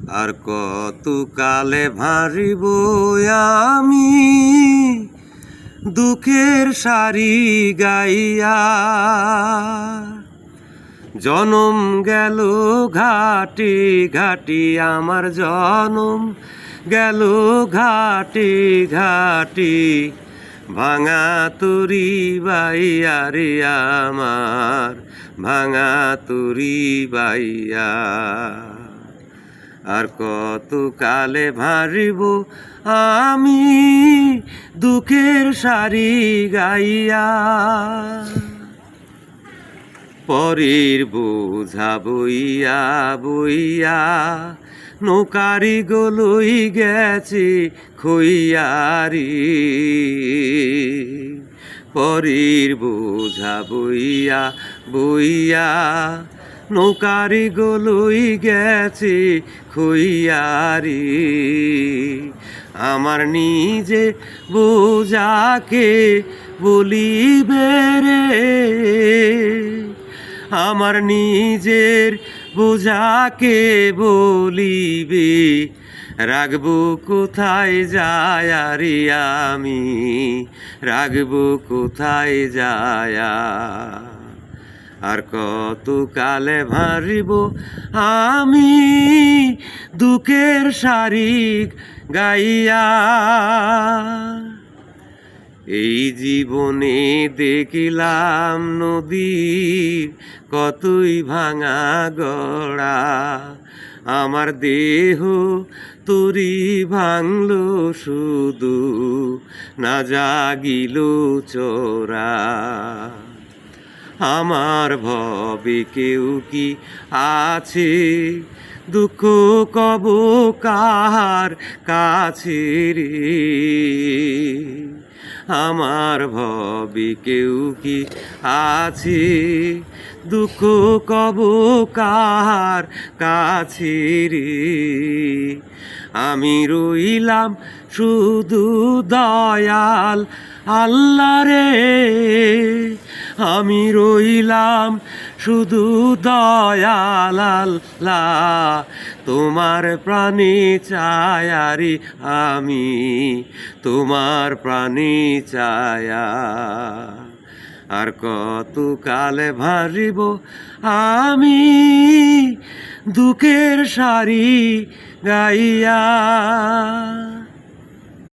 আর কত কালে ভারিব আমি দুঃখের সারি গাইয়া। জনম গেল ঘাটি ঘাটি, আমার জনম গেল ঘাটি ঘাটি, ভাঙা তুরি বাইয়া রে আমার ভাঙা তুরি বাইয়া। আর কত কালে ভারিব আমি দুঃখের সারি গাইয়া। পরের বোঝা বইয়া বইয়া নৌকারি গলই গেছে খইয়ারি। পরের বোঝা বইয়া বইয়া নৌকারি গলই গেছে খইয়ারি। আমার নিজে বোঝাকে বলিবে রে, আমার নিজের বোঝাকে বলিবে। রাখবো কোথায় যায় রে আমি, রাখবো কোথায় যায়। আর কত কালে ভারিব আমি দুঃখের সারি গাইয়া। এই জীবনে দেখিলাম নদীর কতই ভাঙা গড়া, আমার দেহ তরি ভাঙলো শুধু না জাগিল চোরা। আমার ভবে কেউ কি আছে, দুঃখ কব কার কাছে রে। আমার ভবে কেউ কি আছে, দুঃখ কব কার কাছে রে। আমি রইলাম শুধু দয়াল আল্লাহ রে, আমি রইলাম শুধু দয়াল আল্লাহ। তোমার প্রাণে চায়ারি আমি, তোমার প্রাণে চায়া। আর কত কালে ভারিব আমি দুঃখের সারি গাইয়া।